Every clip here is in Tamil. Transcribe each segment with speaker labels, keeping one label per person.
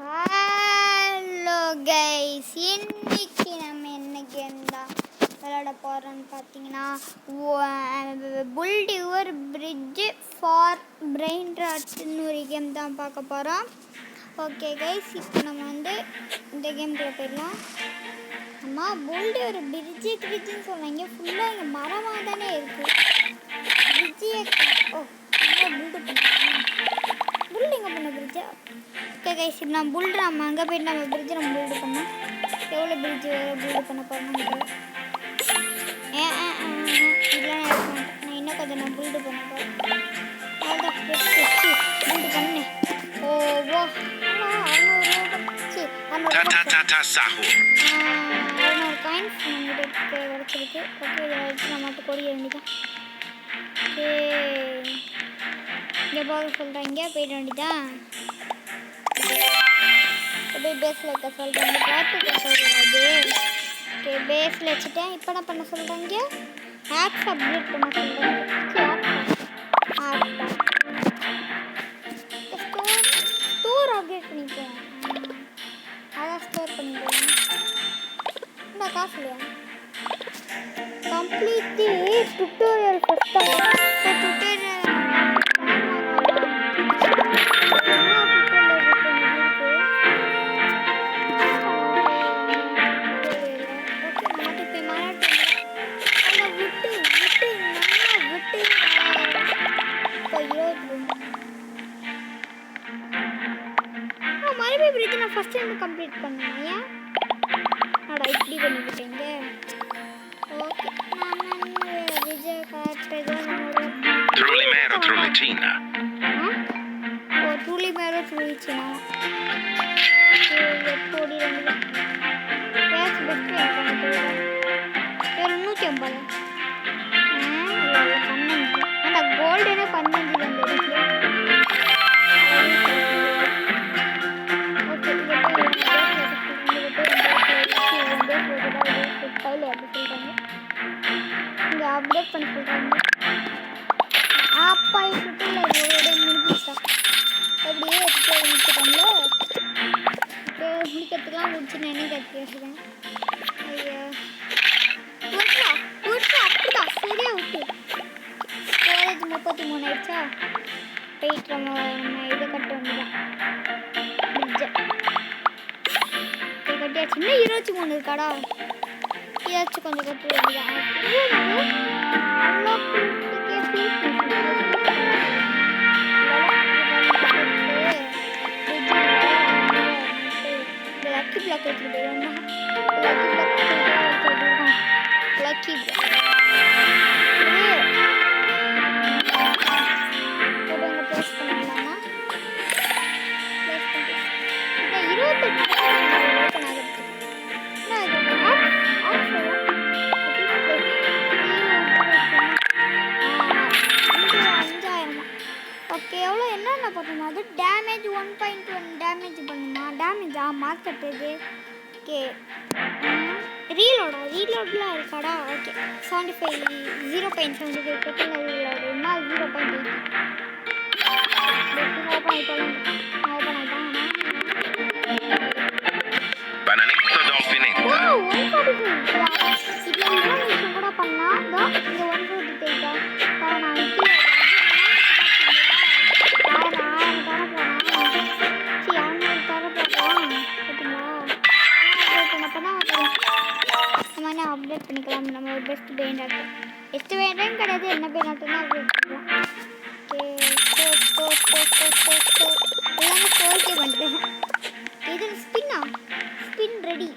Speaker 1: ஹலோ கைஸ், இன்னைக்கு நம்ம என்ன கேம் தான் விளையாட போகிறோன்னு பார்த்தீங்கன்னா, build your bridge for brain ராட்னு ஒரு கேம் தான் பார்க்க போகிறோம். ஓகே கைஸ், இப்போ நம்ம இந்த கேமுக்குள்ள போயிடலாம். அம்மா புல்ட் ஒரு பிரிட்ஜுன்னு சொன்னாங்க. ஃபுல்லாக இங்கே மரமாக தானே இருக்குது. பிரிட்ஜியை பில்டு பண்ணுறேன். பில்டிங்கை பண்ண பிரிட்ஜா? ஓகே கைஸ், இப்போ நான் நம்ம அங்கே போய்ட்டு நம்ம பிரிட்ஜை நம்ம பில்டு பண்ணோம். எவ்வளோ பிரிட்ஜ் பில்டு பண்ண போகிறோம் இல்லைன்னா நான் இன்னும் கொஞ்சம் நான் பில்டு பண்ண போகிறேன். பில்டு பண்ணேன். ஓ 600 காயின்ஸ் நம்மகிட்ட கிடச்சிருக்கு. ஓகே, இதை வச்சு நம்ம மட்டும் கொடி வேண்டிதான். ஓகே, இங்கே போக சொல்கிறாங்க, போயிட வேண்டிதான். அப்படியே பேஸில் வைக்க சொல்கிறாங்க, பார்த்து சொல்கிறாது. ஓகே, பேஸில் வச்சுட்டேன். இப்போ என்ன பண்ண சொல்கிறாங்க? ஆக்ஸ் அப்டேட் பண்ண சொல்கிறாங்க. ஸ்டோர் அப்டேட் பண்ணிப்போம். அதான் ஸ்டோர் பண்ணிப்போம். இந்த காசு இல்லையா? கம்ப்ளீட் தி டுட்டோரியல் ஃபஸ்ட்டாக. டுட்டோரியல் மறுபடியும் பிரிட்ஜ் நான் ஃபஸ்ட் டைம் கம்ப்ளீட் பண்ணேன். ஏன் நான் இப்படி பண்ணிக்கிட்டேங்க? ஓகே, நான் விஜய் காட்டுறது
Speaker 2: Trullimero Trullicina.
Speaker 1: ஓ Trullimero Trullicina. எப்படி ரெண்டு பேஸ் பெஸ்ட் எனக்கு வேறு 150. அந்த கோல்டனே 15 வந்துருக்கு. இங்கே அப்டேட் பண்ண சொல்கிறாங்க. அப்பா சுற்றில முடிஞ்சிச்சா? அப்படியே எடுத்து முடிச்சுட்டாங்களோ? இப்போ முடிக்கிறதுக்கெலாம் முடிச்சு நானே கட்டி வச்சுருக்கேன். ஐயா விட்டுறா அப்படிதான் சரியா விட்டு. ஸ்டோரேஜ் 33 ஆயிடுச்சா? போயிட்டு நம்ம இதை கட்ட வேண்டியதான். பிரிட்ஜை கட்டியாச்சு. இன்னும் 23 இருக்காடா? ஏதாச்சும் கொஞ்சம் கட்டி வேண்டியதான். லக்கி பிளாக் எடுத்துட்டு போயிடுவோம். லக்கி பிளாக் ப்ளேஸ் பண்ணிடலாமா? ப்ளேஸ் பண்ணி 28 ஓப்பன் ஆகிடுச்சு. ஓகே, எவ்வளோ என்னென்ன பண்ணணுமா? அது டேமேஜ் 1.1 டேமேஜ் பண்ணணுமா? டேமேஜா மார்க்கெட் இது. ஓகே, ரீலோட்லாம் இருக்காடா? ஓகே, 75 0.75 செகண்ட் ரீலோடுமா? 0.8 ஓப்பன் ஆகிட்டாங்க.
Speaker 2: Bananetto Dolfinetto.
Speaker 1: இதில் இன்னொரு விஷயம் கூட பண்ணலாம். இந்த 148 நான் அப்டேட் பண்ணிக்கலாம். நம்ம best pain doctor best pain கிடையாது, என்ன பெயின் டாக்டர் தான் அப்டேட் பண்ணிக்கலாம். எல்லாமே ஸ்டோர்க்கே பண்ணிட்டேன். இது ஸ்பின் ரெடி.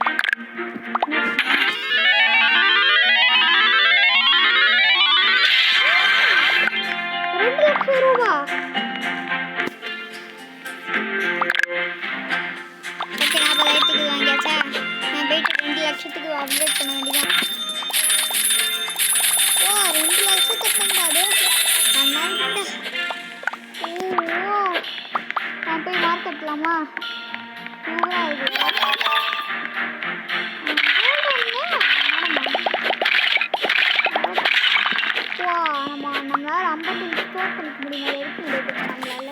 Speaker 1: 2 லட்சம் ரூபா. ஓகே, 40,000க்கு வாங்கியாச்சா? நான் போயிட்டு 2 லட்சத்துக்கு அப்டேட் பண்ண வேண்டியதான். ஓ 2 லட்சத்துக்கு பண்ணாது. நான் போய் மார்க்கெட்லாமா? நம்மளால 55 ஸ்டோர் பண்ணிக்க முடியும். நம்மளால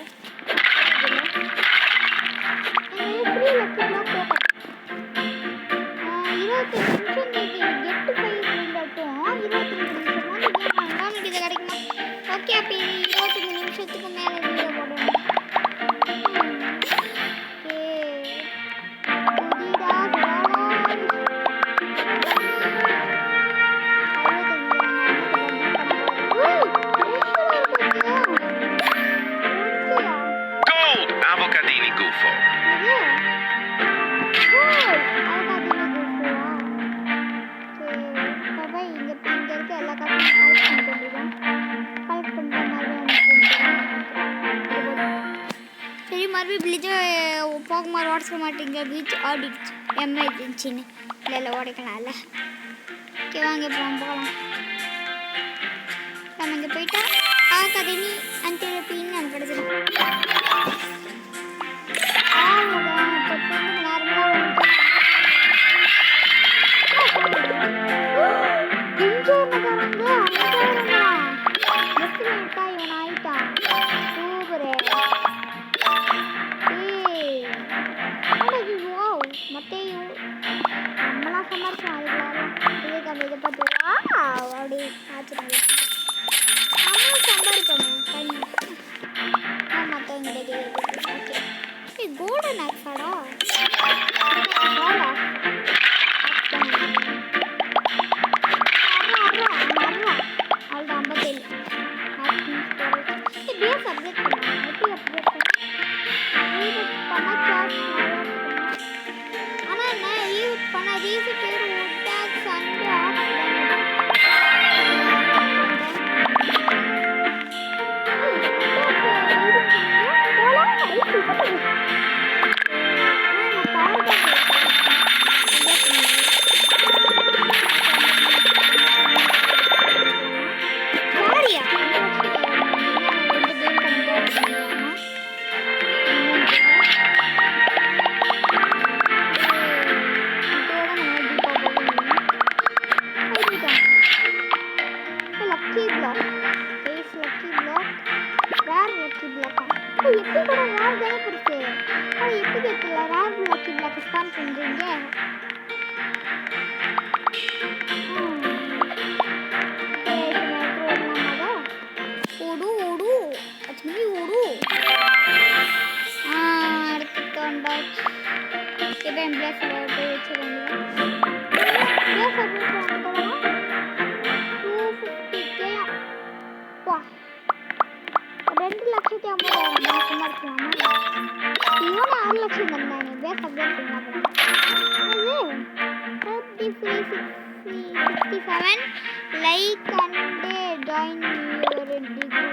Speaker 1: போகும்போது உடச்சிட மாட்டீங்க பீச் ஆடிடுச்சு எமர்ஜென்சின்னு இல்லை உடைக்கலாம்ல. ஓகே வாங்க இப்போ நம்ம போகலாம். நம்ம இங்கே போயிட்டா அகாடமி அன்டெரபின்னு நம்ம கிடச்சிடும். கோல்டன் ஆக்ஸாடா like and join your degree.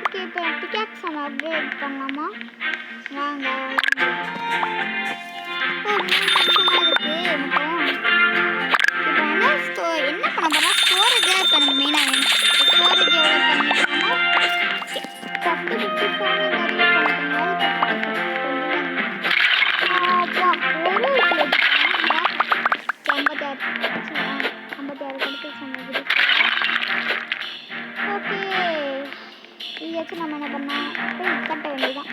Speaker 1: Okay இப்போ பிகாக்ஸ் நம்ம அப்கிரேட் பண்ணலாமா? வாங்க என்ன பண்ண போறோம்? ஸ்டோரேஜ் இப்போ நம்ம மெயினாக வேணும். ஸ்டோரேஜ் எவ்வளோ பண்ணிட்டோம்னா 56 ஓகே இதாச்சும் நம்ம என்ன பண்ணோம் கட்ட வேண்டியதான்.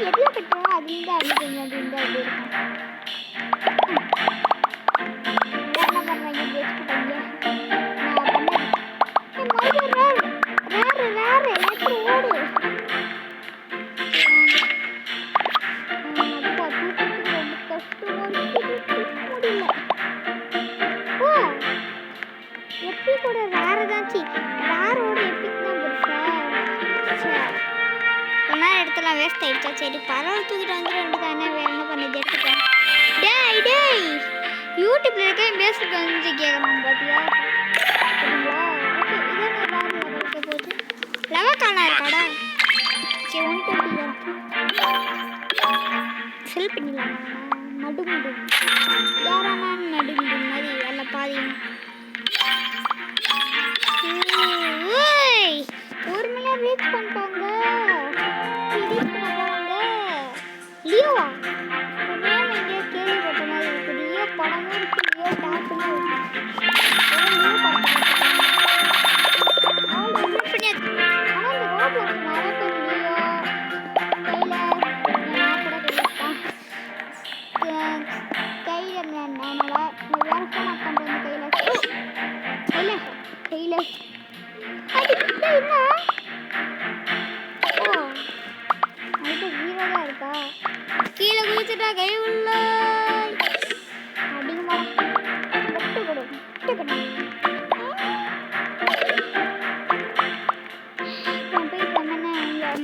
Speaker 1: எதில் கட்டுறோம் அது இந்த அடிக்கணும் அது இந்த அப்படி இருக்கும். என்ன பண்ணுறாங்க வேஸ்ட் பண்ணி ஓடு எப்பிக்கோட ரேர் தான் ரேரோட எப்பிக் தான் பெருசா ஒன்றா எடுத்துலாம் வேஸ்ட் ஆகிடுச்சா. சரி பரவாயில்ல தூக்கிட்டு வந்து ரெண்டு தானே வேறு என்ன பண்ணது எடுத்துட்டேன். டேய் யூடியூப்ல இருக்க பேசிட்டு வந்து கேட்கலாம் பார்த்தியா சரிங்களா? ஓகே இதான் ரேர் போச்சு லெவக்கானா இருக்காடா. சரி 120 செல் பண்ணிடலாம். நடுமுடு யாரானா நடுமுடு மாதிரி எல்லாம் பாதியும் ஒரு மணி நேரம் ரீச் பண்ணிட்டாங்க. லியோவா எங்கேயோ கேள்விப்பட்ட மாதிரி இருக்கு. லியோ படமும் இருக்கு லியோ டாப்பும் இருக்கு. லியோ படம் ஆனால் இந்த ரோட்ல நிறைய பேர் லியோ கையில் நான் கூட கேட்பேன் கையில் என்னோட வேறு ஃபோன் அக்கௌண்ட் வந்து கையில் என்ன ஓ அது 0 தான் இருக்கா? கீழே குதிச்சுட்டா கை உள்ள அதிகமா வெட்டு கொடு போய் பண்ண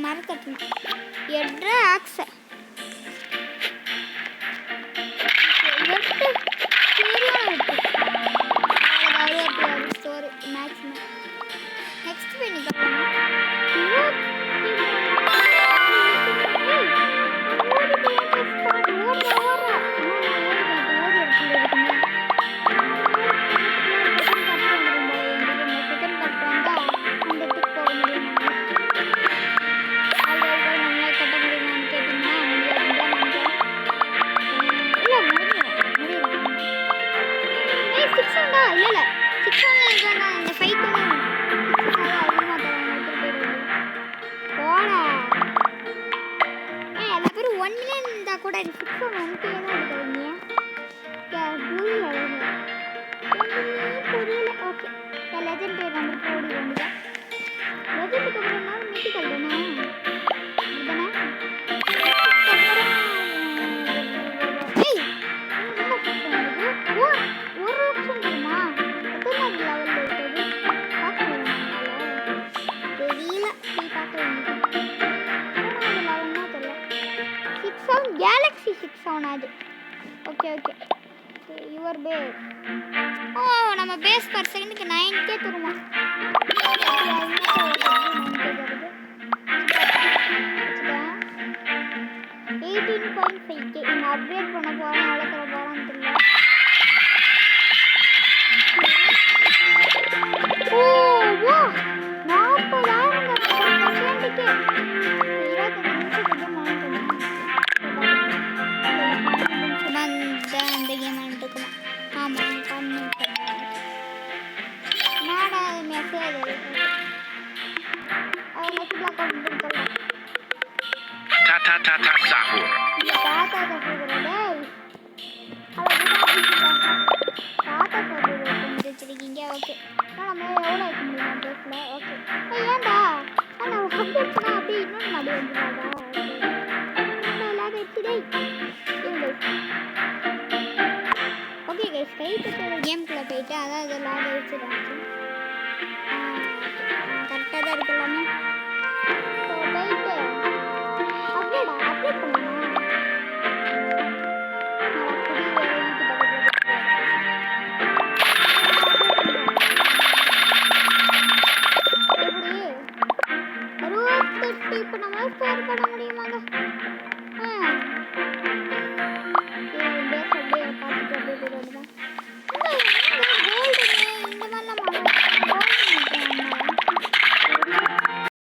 Speaker 1: மறக்கட்டணும் எட்ர ஆக்ஸ வெட்டு சரியான வெட்டு ஸ்டோரி மேக்ஸிமம் நெக்ஸ்ட் பண்ணி 1 மில்லியன் இருந்தால் கூட இது 6 ஒன் தான் எடுக்கிறீங்க. புரியல ஓகே. லெஜெண்ட் நம்பர் போடி வேண்டியதான். லெஜெண்டுக்கு அப்புறம் மித்திக்கல் தானே இதுதானே. ஏய் ஒரு ஆப்ஷன் தெரியுமா? எத்தனாவது லெவலில் இருக்குது பார்க்க முடியும். தெரியல போய் பார்க்க வேண்டியது. எத்தனாவது லெவல்னா தெரியல. 6 கேலக்ஸி 6 அது. Okay okay. Your base. ஓ நம்ம பேஸ் பர் செகண்டுக்கு 9K தருமா? 18.5K. நான் அப்டேட் பண்ண போகிறேன். எவ்வளோ தர போகிறான்னு தெரியல. ஓ வா 40,000 செகண்டுக்கு 25 நிமிஷத்துக்கு அந்த கேம் எடுத்துக்கலாம். ஆமாம் பண்ணிட்டேன். நாடா மெசேஜ் அது மெசேஜ்லாம் கொண்டு சொல்லலாம்.
Speaker 2: Ta ta ta ta sahur.
Speaker 1: தாத்தா சகோதரர் டேய் தாத்தா சகோதரர் கொண்டு வச்சிருக்கீங்க. ஓகே நம்ம எவ்வளோ வைக்க முடியும் பேஸில்? ஓகே ஏன்டா நான் வந்துச்சுன்னா அப்படியே இன்னொன்று நடி வந்துடாதா? இல்லாத வச்சுடே ஓகே கைஸ் கைப்பற்ற கேம்குள்ளே போயிட்டு அதான் இதை லாக் வச்சுருவாங்க. கரெக்டாக தான் இருக்கலாமே. போயிட்டு அப்டேட் பண்ணுங்க. எப்படி 68 இப்போ நம்ம ஸ்டோர் பண்ண முடியுமாங்க?